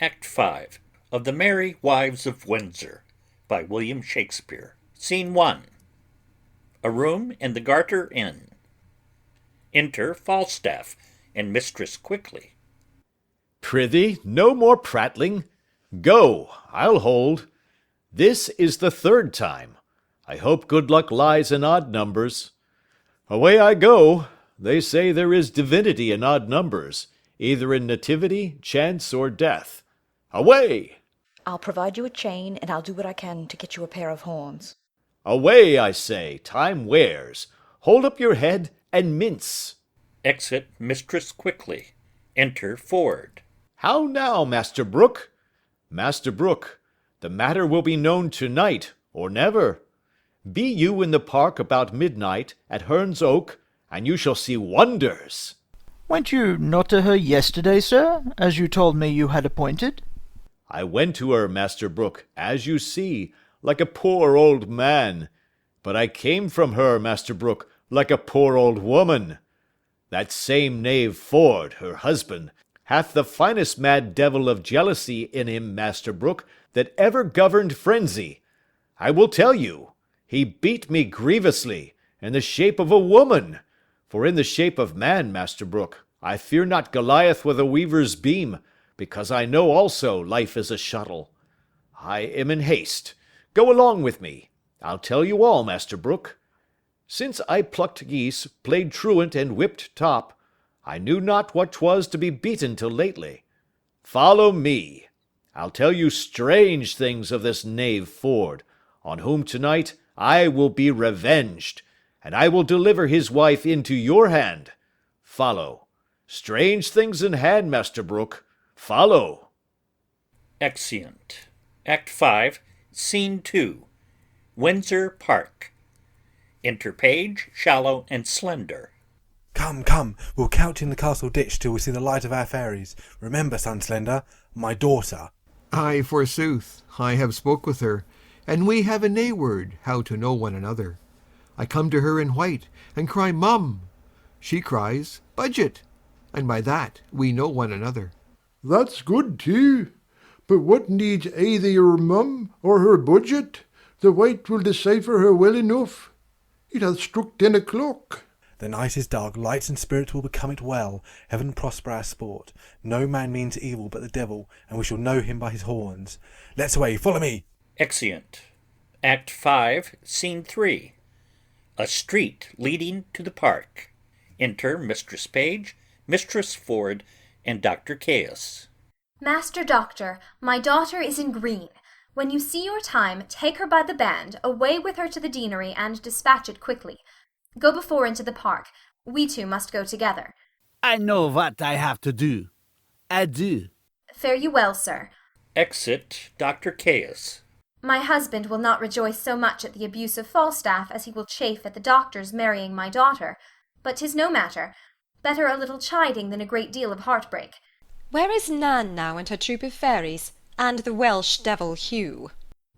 Act 5 of the Merry Wives of Windsor by William Shakespeare. Scene 1. A room in the Garter Inn. Enter Falstaff and Mistress Quickly. Prithee, no more prattling. Go, I'll hold. This is the third time. I hope good luck lies in odd numbers. Away I go. They say there is divinity in odd numbers, either in nativity, chance, or death. Away! I'll provide you a chain, and I'll do what I can to get you a pair of horns. Away, I say, time wears. Hold up your head and mince. Exit Mistress Quickly. Enter Ford. How now, Master Brooke? Master Brooke, the matter will be known tonight, or never. Be you in the park about midnight, at Herne's Oak, and you shall see wonders. Went you not to her yesterday, sir, as you told me you had appointed? I went to her, Master Brooke, as you see, like a poor old man. But I came from her, Master Brooke, like a poor old woman. That same knave Ford, her husband, hath the finest mad devil of jealousy in him, Master Brooke, that ever governed frenzy. I will tell you, he beat me grievously, in the shape of a woman. For in the shape of man, Master Brooke, I fear not Goliath with a weaver's beam, because I know also life is a shuttle. I am in haste. Go along with me. I'll tell you all, Master Brooke. Since I plucked geese, played truant, and whipped top, I knew not what 'twas to be beaten till lately. Follow me. I'll tell you strange things of this knave Ford, on whom tonight I will be revenged, and I will deliver his wife into your hand. Follow. Strange things in hand, Master Brooke. Follow. Exeunt. Act 5, Scene 2. Windsor Park. Enter Page, Shallow, and Slender. Come, come, we'll couch in the castle ditch till we see the light of our fairies. Remember, son Slender, my daughter. Ay, forsooth, I have spoke with her, and we have a nay word how to know one another. I come to her in white, and cry, Mum. She cries, Budget, and by that we know one another. That's good too. But what needs either your mum or her budget? The white will decipher her well enough. It hath struck 10 o'clock. The night is dark, light and spirit will become it well. Heaven prosper our sport. No man means evil but the devil, and we shall know him by his horns. Let's away, follow me. Exeunt. Act 5, Scene 3. A street leading to the park. Enter Mistress Page, Mistress Ford, and Dr. Caius. Master Doctor, my daughter is in green. When you see your time, take her by the band, away with her to the deanery, and dispatch it quickly. Go before into the park. We two must go together. I know what I have to do. Adieu. Fare you well, sir. Exit Dr. Caius. My husband will not rejoice so much at the abuse of Falstaff as he will chafe at the doctor's marrying my daughter. But 'tis no matter. Better a little chiding than a great deal of heartbreak. Where is Nan now and her troop of fairies, and the Welsh devil Hugh?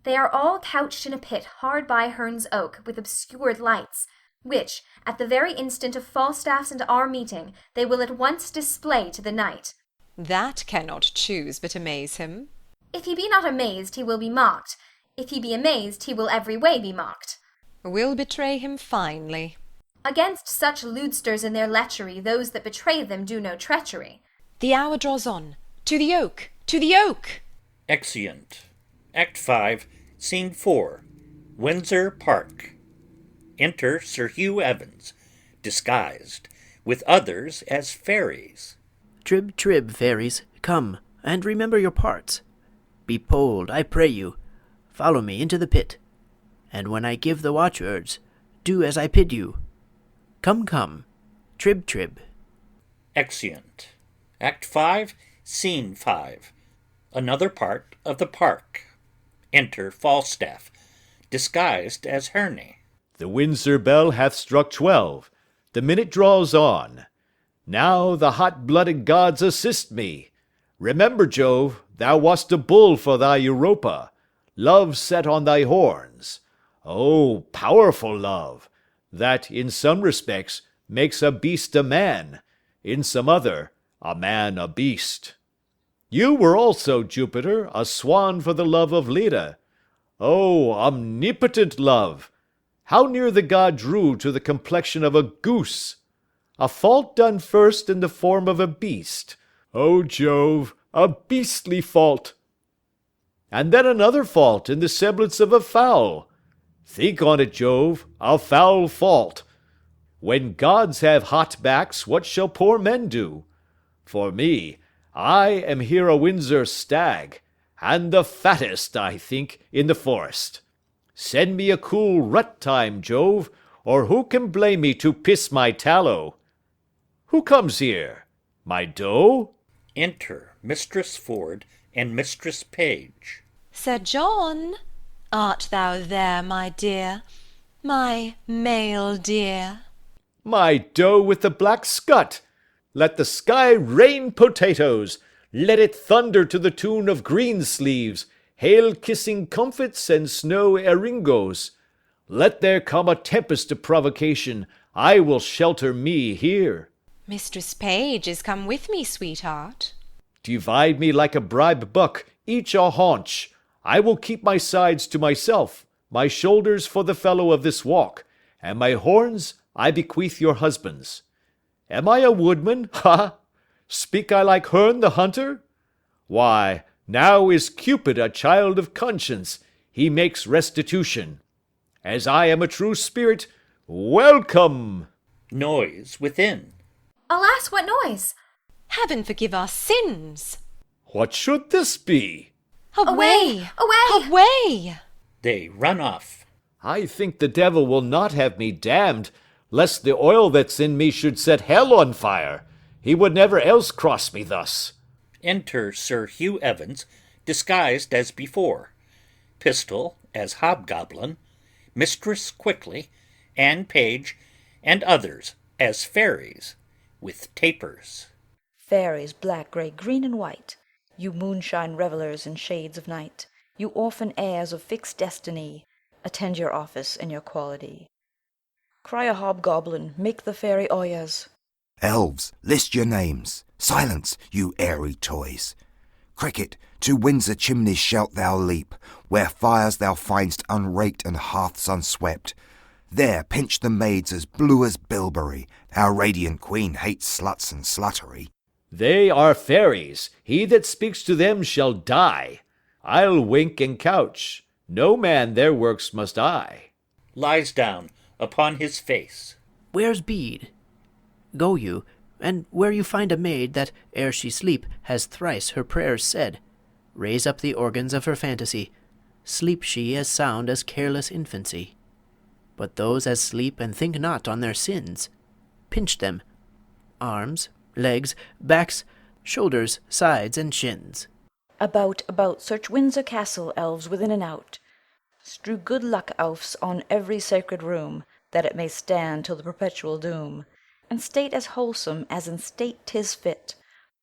They are all couched in a pit hard by Herne's Oak, with obscured lights, which, at the very instant of Falstaff's and our meeting, they will at once display to the knight. That cannot choose but amaze him. If he be not amazed, he will be mocked. If he be amazed, he will every way be mocked. We'll betray him finely. Against such lewdsters in their lechery, those that betray them do no treachery. The hour draws on. To the oak! To the oak! Exeunt. Act 5, Scene 4. Windsor Park. Enter Sir Hugh Evans, disguised, with others as fairies. Trib, trib, fairies, come, and remember your parts. Be bold, I pray you. Follow me into the pit. And when I give the watchwords, do as I bid you. Come, come, trib, trib. Exeunt. Act 5, Scene 5. Another part of the park. Enter Falstaff, disguised as Herne. The Windsor bell hath struck 12. The minute draws on. Now the hot-blooded gods assist me. Remember, Jove, thou wast a bull for thy Europa. Love set on thy horns. Oh, powerful love, that in some respects makes a beast a man, in some other a man a beast. You were also, Jupiter, a swan for the love of Leda. O omnipotent love! How near the god drew to the complexion of a goose! A fault done first in the form of a beast. O Jove, a beastly fault! And then another fault in the semblance of a fowl. Think on it, Jove, a foul fault. When gods have hot backs, what shall poor men do? For me, I am here a Windsor stag, and the fattest, I think, in the forest. Send me a cool rut time, Jove, or who can blame me to piss my tallow? Who comes here? My doe? Enter Mistress Ford and Mistress Page. Sir John, art thou there, my dear, my male dear? My doe with the black scut! Let the sky rain potatoes! Let it thunder to the tune of greensleeves, hail-kissing comfits, and snow eringos. Let there come a tempest of provocation, I will shelter me here. Mistress Page is come with me, sweetheart. Divide me like a bribe buck, each a haunch. I will keep my sides to myself, my shoulders for the fellow of this walk, and my horns I bequeath your husbands. Am I a woodman? Ha! Speak I like Herne the hunter? Why, now is Cupid a child of conscience, he makes restitution. As I am a true spirit, welcome! Noise within. Alas, what noise? Heaven forgive our sins! What should this be? Away! Away! Away! They run off. I think the devil will not have me damned, lest the oil that's in me should set hell on fire. He would never else cross me thus. Enter Sir Hugh Evans, disguised as before, Pistol as Hobgoblin, Mistress Quickly, and Page, and others as fairies, with tapers. Fairies, black, grey, green, and white, you moonshine revellers in shades of night, you orphan heirs of fixed destiny, attend your office and your quality. Cry a hobgoblin, make the fairy oyas. Elves, list your names. Silence, you airy toys. Cricket, to Windsor chimneys shalt thou leap, where fires thou find'st unraked and hearths unswept. There pinch the maids as blue as bilberry. Our radiant queen hates sluts and sluttery. They are fairies. He that speaks to them shall die. I'll wink and couch. No man their works must eye. Lies down upon his face. Where's Bede? Go you, and where you find a maid that, ere she sleep, has thrice her prayers said, raise up the organs of her fantasy. Sleep she as sound as careless infancy. But those as sleep and think not on their sins, pinch them, arms, legs, backs, shoulders, sides, and shins. About, search Windsor Castle, elves within and out. Strew good luck oufs on every sacred room, that it may stand till the perpetual doom. And state as wholesome as in state 'tis fit,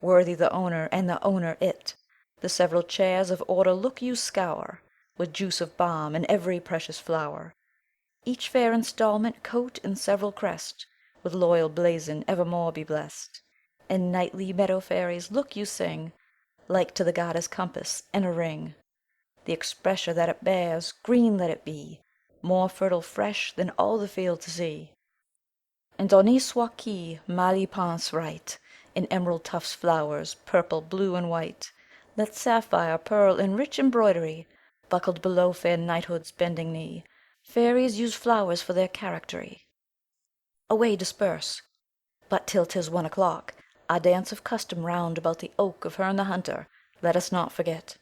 worthy the owner and the owner it. The several chairs of order look you scour, with juice of balm and every precious flower. Each fair instalment coat and several crest, with loyal blazon evermore be blessed. And nightly meadow fairies look you sing, like to the goddess compass and a ring. The expressure that it bears, green let it be, more fertile fresh than all the field to see. And on each swaki mali pense right, in emerald tufts flowers, purple, blue, and white. Let sapphire, pearl, and rich embroidery, buckled below fair knighthood's bending knee. Fairies use flowers for their charactery. Away disperse. But till 'tis 1 o'clock, our dance of custom round about the oak of Herne the Hunter, let us not forget.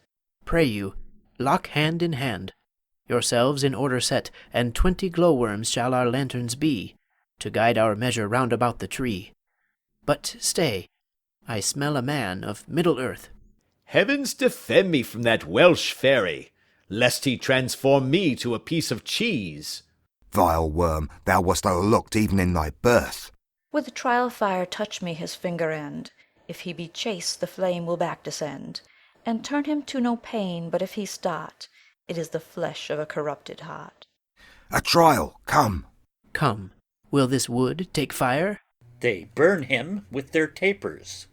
Pray you, lock hand in hand, yourselves in order set, and 20 glowworms shall our lanterns be, to guide our measure round about the tree. But stay, I smell a man of Middle Earth. Heavens defend me from that Welsh fairy, lest he transform me to a piece of cheese. Vile worm, thou wast o'erlooked even in thy birth. With the trial fire touch me his finger end. If he be chaste, the flame will back descend, and turn him to no pain. But if he start, it is the flesh of a corrupted heart. A trial, come. Come, will this wood take fire? They burn him with their tapers.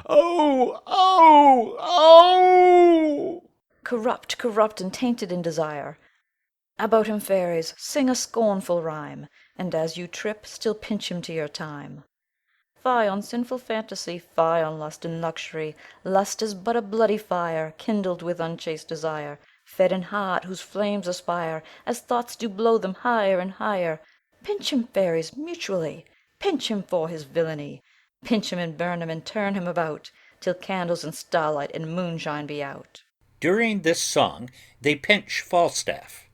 Oh, oh, oh! Corrupt, corrupt, and tainted in desire. About him, fairies, sing a scornful rhyme, and as you trip, still pinch him to your time. Fie on sinful fantasy, fie on lust and luxury. Lust is but a bloody fire, kindled with unchaste desire, fed in heart whose flames aspire, as thoughts do blow them higher and higher. Pinch him, fairies, mutually, pinch him for his villainy. Pinch him and burn him and turn him about, till candles and starlight and moonshine be out. During this song they pinch Falstaff.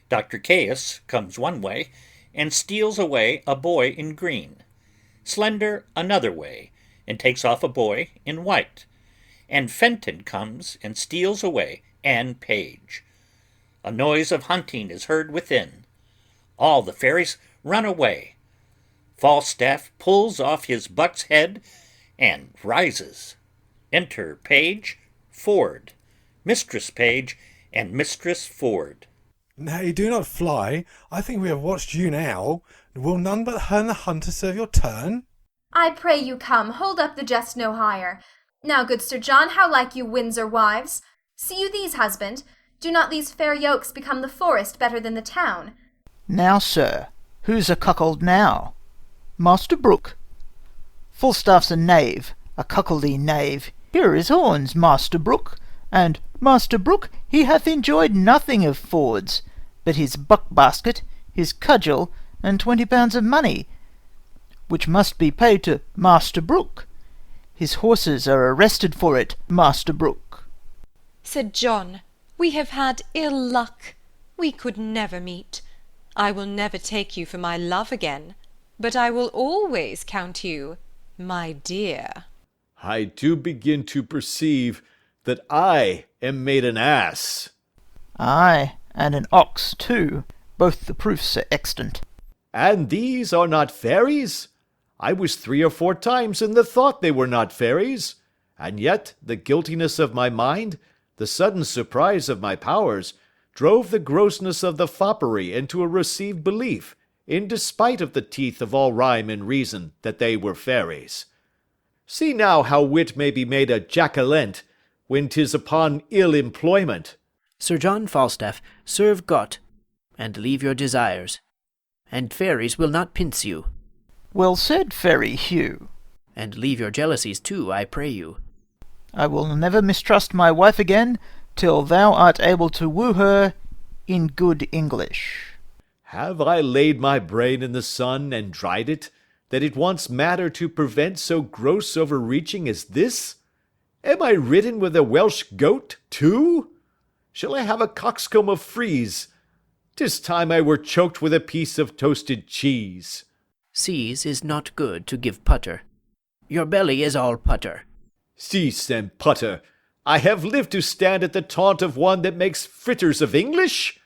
Dr. Caius comes one way and steals away a boy in green. Slender another way, and takes off a boy in white. And Fenton comes and steals away Anne Page. A noise of hunting is heard within. All the fairies run away. Falstaff pulls off his buck's head and rises. Enter Page, Ford, Mistress Page, and Mistress Ford. Nay, do not fly. I think we have watched you now. Will none but Herne the Hunter serve your turn? I pray you come, hold up the jest no higher. Now, good Sir John, how like you Windsor wives? See you these, husband? Do not these fair yokes become the forest better than the town? Now, sir, who's a cuckold now? Master Brooke. Falstaff's a knave, a cuckoldy knave. Here are his horns, Master Brooke. And Master Brooke, he hath enjoyed nothing of Ford's, but his buck-basket, his cudgel, and 20 pounds of money, which must be paid to Master Brooke. His horses are arrested for it, Master Brooke. Sir John, we have had ill luck. We could never meet. I will never take you for my love again, but I will always count you my dear. I do begin to perceive that I am made an ass. Ay, and an ox too. Both the proofs are extant. And these are not fairies? I was 3 or 4 times in the thought they were not fairies, and yet the guiltiness of my mind, the sudden surprise of my powers, drove the grossness of the foppery into a received belief, in despite of the teeth of all rhyme and reason, that they were fairies. See now how wit may be made a jackalent, when 'tis upon ill employment. Sir John Falstaff, serve Got, and leave your desires, and fairies will not pince you. Well said, Fairy Hugh. And leave your jealousies too, I pray you. I will never mistrust my wife again, till thou art able to woo her in good English. Have I laid my brain in the sun and dried it, that it wants matter to prevent so gross overreaching as this? Am I ridden with a Welsh goat, too? Shall I have a coxcomb of frieze? 'Tis time I were choked with a piece of toasted cheese. Cease is not good to give putter. Your belly is all putter. Cease and putter. I have lived to stand at the taunt of one that makes fritters of English.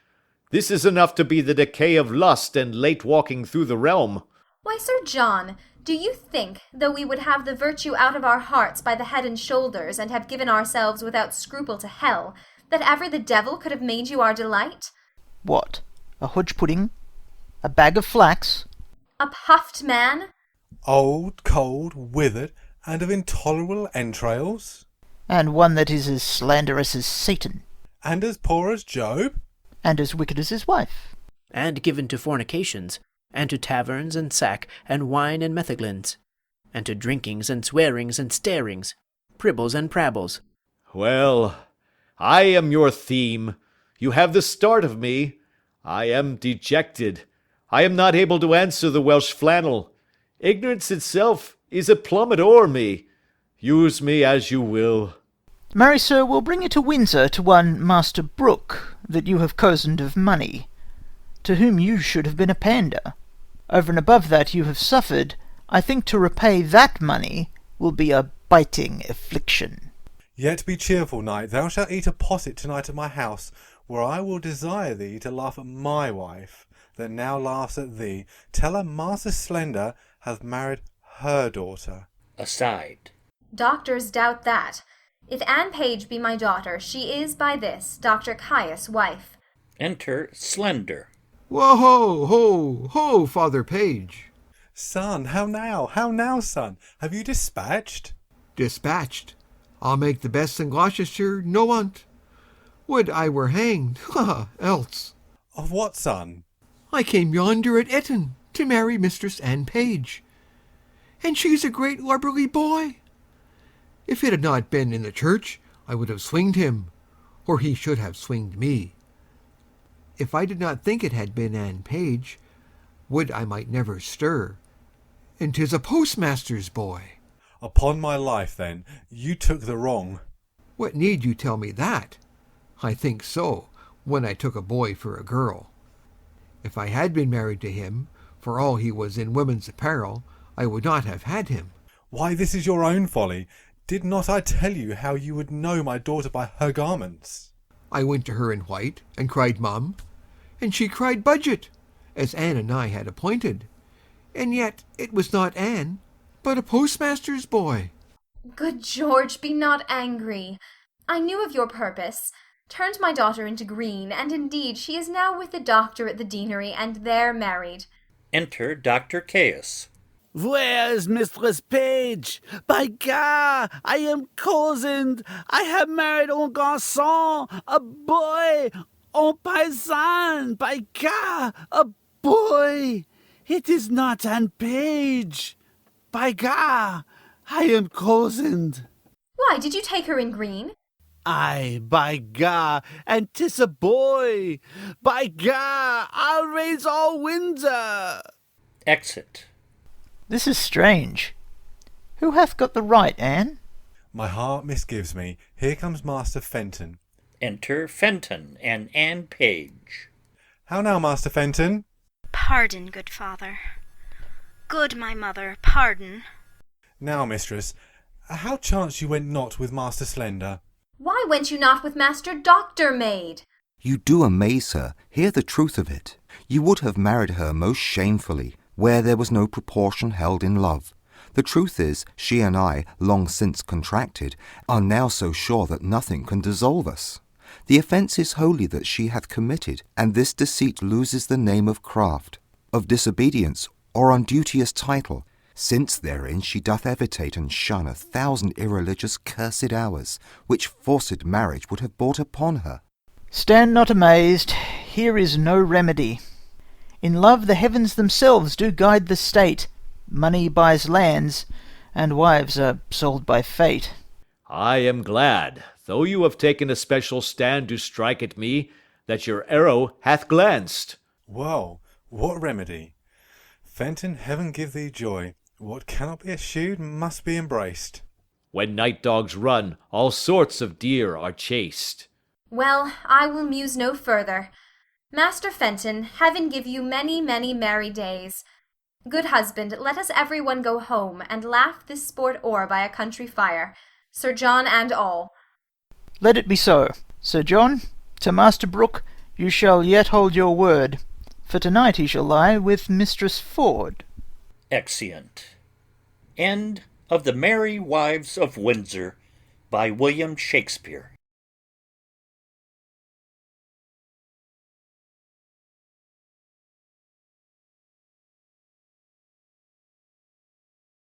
This is enough to be the decay of lust and late walking through the realm. Why, Sir John, do you think, though we would have the virtue out of our hearts by the head and shoulders, and have given ourselves without scruple to hell, that ever the devil could have made you our delight? What, a hodge pudding? A bag of flax? A puffed man? Old, cold, withered, and of intolerable entrails? And one that is as slanderous as Satan. And as poor as Job? And as wicked as his wife. And given to fornications, and to taverns and sack, and wine and metheglins, and to drinkings and swearings and starings, pribbles and prabbles. Well, I am your theme. You have the start of me. I am dejected. I am not able to answer the Welsh flannel. Ignorance itself is a plummet o'er me. Use me as you will. Marry, sir, we'll bring you to Windsor to one Master Brooke, that you have cozened of money, to whom you should have been a pander. Over and above that you have suffered, I think to repay that money will be a biting affliction. Yet be cheerful, knight. Thou shalt eat a posset tonight at my house, where I will desire thee to laugh at my wife, that now laughs at thee. Tell her Master Slender hath married her daughter. Aside. Doctors doubt that. If Anne Page be my daughter, she is by this Dr. Caius' wife. Enter Slender. Whoa, ho, ho, Father Page. Son, how now, son? Have you dispatched? Dispatched. I'll make the best in Gloucestershire know on't. Would I were hanged, else. Of what, son? I came yonder at Eton to marry Mistress Anne Page, and she's a great lubberly boy. If it had not been in the church, I would have swinged him, or he should have swinged me. If I did not think it had been Anne Page, would I might never stir, and 'tis a postmaster's boy. Upon my life, then, you took the wrong. What need you tell me that? I think so, when I took a boy for a girl. If I had been married to him, for all he was in women's apparel, I would not have had him. Why, this is your own folly. Did not I tell you how you would know my daughter by her garments? I went to her in white, and cried Mum, and she cried Budget, as Anne and I had appointed. And yet it was not Anne, but a postmaster's boy. Good George, be not angry. I knew of your purpose, turned my daughter into green, and indeed she is now with the doctor at the deanery, and there married. Enter Dr. Caius. Where's Mistress Page? By God, I am cozened. I have married un garçon, a boy, un paysan. By God, a boy. It is not Anne Page. By God, I am cozened. Why, did you take her in green? Aye, by God, and 'tis a boy. By God, I'll raise all Windsor. Exit. This is strange. Who hath got the right, Anne? My heart misgives me. Here comes Master Fenton. Enter Fenton and Anne Page. How now, Master Fenton? Pardon, good father. Good my mother, pardon. Now, mistress, how chanced you went not with Master Slender? Why went you not with Master Doctor Maid? You do amaze her. Hear the truth of it. You would have married her most shamefully, where there was no proportion held in love. The truth is, she and I, long since contracted, are now so sure that nothing can dissolve us. The offence is wholly that she hath committed, and this deceit loses the name of craft, of disobedience, or unduteous title, since therein she doth evitate and shun 1,000 irreligious cursed hours, which forced marriage would have brought upon her. Stand not amazed, here is no remedy. In love the heavens themselves do guide the state, money buys lands, and wives are sold by fate. I am glad, though you have taken a special stand to strike at me, that your arrow hath glanced. Well, what remedy? Fenton, heaven give thee joy. What cannot be eschewed must be embraced. When night dogs run, all sorts of deer are chased. Well, I will muse no further. Master Fenton, heaven give you many, many merry days. Good husband, let us every one go home, and laugh this sport o'er by a country fire, Sir John and all. Let it be so. Sir John, to Master Brooke you shall yet hold your word, for tonight he shall lie with Mistress Ford. Exeunt. End of the Merry Wives of Windsor by William Shakespeare.